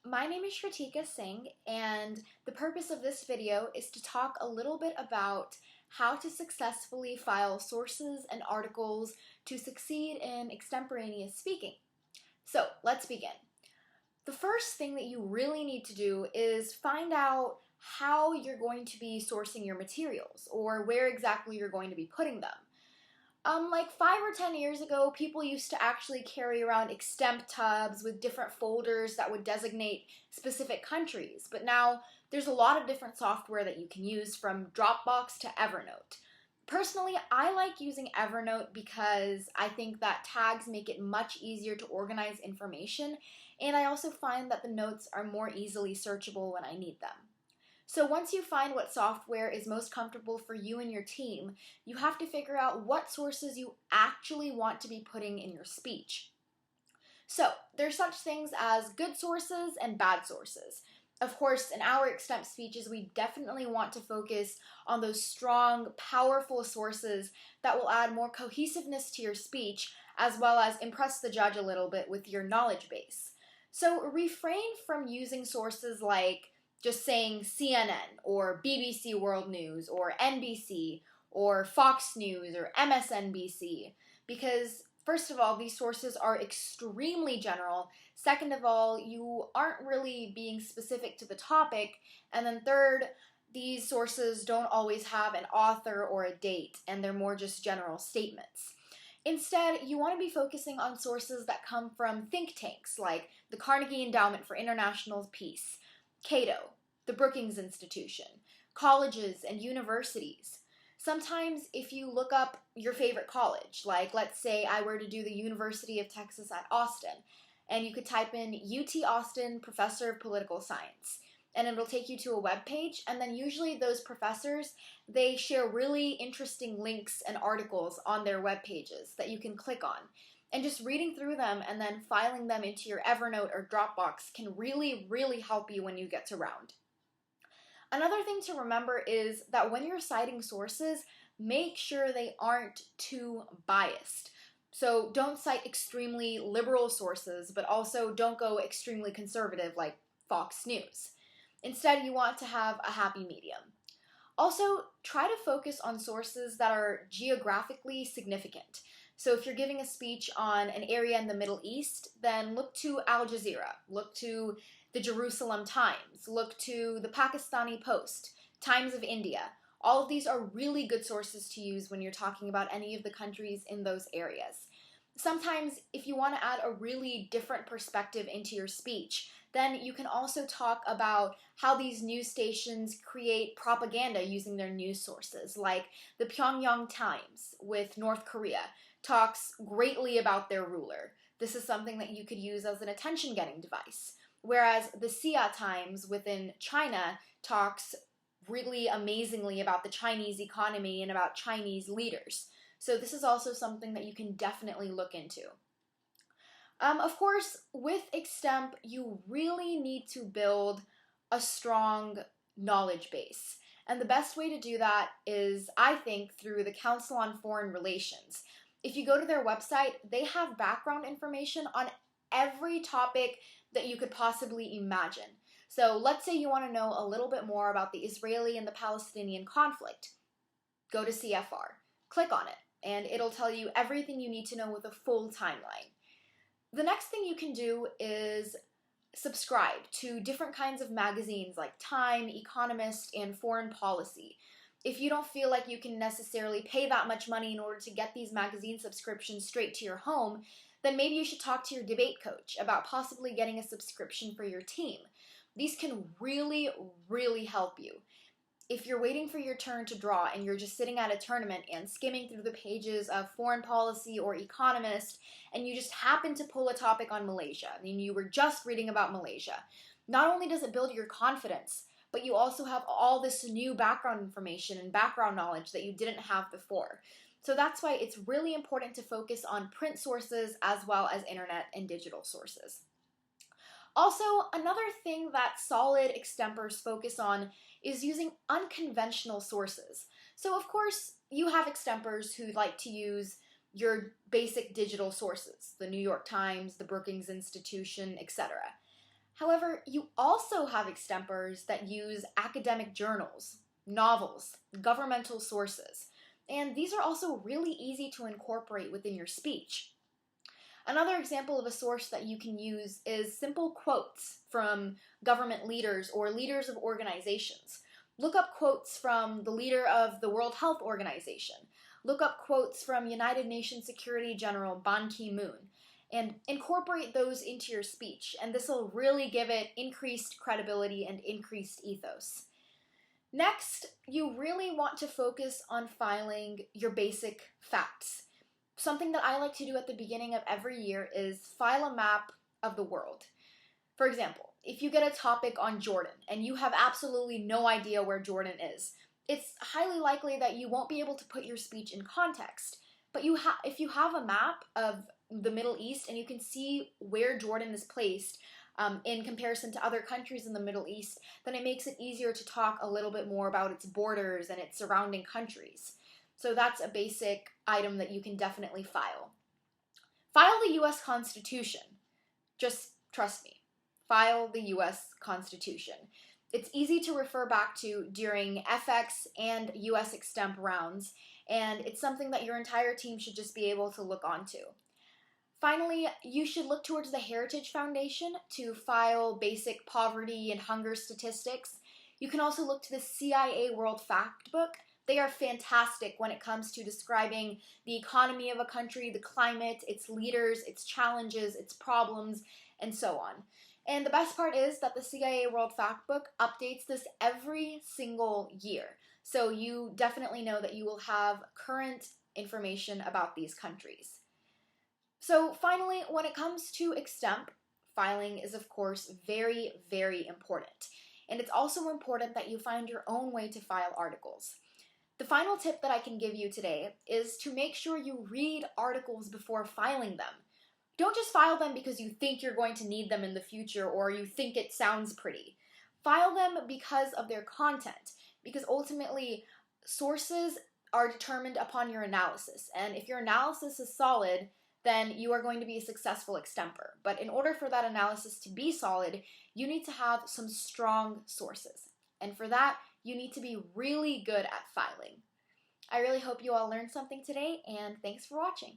My name is Shratika Singh, and the purpose of this video is to talk a little bit about how to successfully file sources and articles to succeed in extemporaneous speaking. So let's begin. The first thing that you really need to do is find out how you're going to be sourcing your materials or where exactly you're going to be putting them. Like 5 or 10 years ago, people used to actually carry around Extemp tubs with different folders that would designate specific countries. But now there's a lot of different software that you can use, from Dropbox to Evernote. Personally, I like using Evernote because I think that tags make it much easier to organize information, and I also find that the notes are more easily searchable when I need them. So once you find what software is most comfortable for you and your team, you have to figure out what sources you actually want to be putting in your speech. So there's such things as good sources and bad sources. Of course, in our Extemp speeches, we definitely want to focus on those strong, powerful sources that will add more cohesiveness to your speech, as well as impress the judge a little bit with your knowledge base. So refrain from using sources like just saying CNN or BBC World News or NBC or Fox News or MSNBC, because first of all, these sources are extremely general. Second of all, you aren't really being specific to the topic. And then third, these sources don't always have an author or a date, and they're more just general statements. Instead, you want to be focusing on sources that come from think tanks like the Carnegie Endowment for International Peace, Cato, the Brookings Institution, colleges and universities. Sometimes if you look up your favorite college, like let's say I were to do the University of Texas at Austin, and you could type in UT Austin Professor of Political Science, and it'll take you to a web page, and then usually those professors, they share really interesting links and articles on their web pages that you can click on. And just reading through them and then filing them into your Evernote or Dropbox can really help you when you get to round. Another thing to remember is that when you're citing sources, make sure they aren't too biased. So don't cite extremely liberal sources, but also don't go extremely conservative like Fox News. Instead, you want to have a happy medium. Also, try to focus on sources that are geographically significant. So if you're giving a speech on an area in the Middle East, then look to Al Jazeera, look to the Jerusalem Times, look to the Pakistani Post, Times of India. All of these are really good sources to use when you're talking about any of the countries in those areas. Sometimes, if you want to add a really different perspective into your speech, then you can also talk about how these news stations create propaganda using their news sources, like the Pyongyang Times with North Korea talks greatly about their ruler. This is something that you could use as an attention-getting device. Whereas the Xia Times within China talks really amazingly about the Chinese economy and about Chinese leaders. So this is also something that you can definitely look into. Of course, with Extemp, you really need to build a strong knowledge base. And the best way to do that is, I think, through the Council on Foreign Relations. If you go to their website, they have background information on every topic that you could possibly imagine. So let's say you want to know a little bit more about the Israeli and the Palestinian conflict. Go to CFR, click on it, and it'll tell you everything you need to know with a full timeline. The next thing you can do is subscribe to different kinds of magazines like Time, Economist, and Foreign Policy. If you don't feel like you can necessarily pay that much money in order to get these magazine subscriptions straight to your home, then maybe you should talk to your debate coach about possibly getting a subscription for your team. These can really help you. If you're waiting for your turn to draw and you're just sitting at a tournament and skimming through the pages of Foreign Policy or Economist, and you just happen to pull a topic on Malaysia, and you were just reading about Malaysia, not only does it build your confidence, but you also have all this new background information and background knowledge that you didn't have before. So that's why it's really important to focus on print sources as well as internet and digital sources. Also, another thing that solid extempers focus on is using unconventional sources. So of course, you have extempers who like to use your basic digital sources, the New York Times, the Brookings Institution, etc. However, you also have extempors that use academic journals, novels, governmental sources, and these are also really easy to incorporate within your speech. Another example of a source that you can use is simple quotes from government leaders or leaders of organizations. Look up quotes from the leader of the World Health Organization. Look up quotes from United Nations Security General Ban Ki-moon and incorporate those into your speech, and this will really give it increased credibility and increased ethos. Next, you really want to focus on filing your basic facts. Something that I like to do at the beginning of every year is file a map of the world. For example, if you get a topic on Jordan and you have absolutely no idea where Jordan is, it's highly likely that you won't be able to put your speech in context. But if you have a map of the Middle East and you can see where Jordan is placed in comparison to other countries in the Middle East, then it makes it easier to talk a little bit more about its borders and its surrounding countries. So that's a basic item that you can definitely file. File the US Constitution. Just trust me. File the US Constitution. It's easy to refer back to during FX and US Extemp rounds, and it's something that your entire team should just be able to look onto. Finally, you should look towards the Heritage Foundation to file basic poverty and hunger statistics. You can also look to the CIA World Factbook. They are fantastic when it comes to describing the economy of a country, the climate, its leaders, its challenges, its problems, and so on. And the best part is that the CIA World Factbook updates this every single year. So you definitely know that you will have current information about these countries. So finally, when it comes to Extemp, filing is of course very, very important. And it's also important that you find your own way to file articles. The final tip that I can give you today is to make sure you read articles before filing them. Don't just file them because you think you're going to need them in the future or you think it sounds pretty. File them because of their content, because ultimately sources are determined upon your analysis, and if your analysis is solid, then you are going to be a successful extemper. But in order for that analysis to be solid, you need to have some strong sources. And for that, you need to be really good at filing. I really hope you all learned something today, and thanks for watching.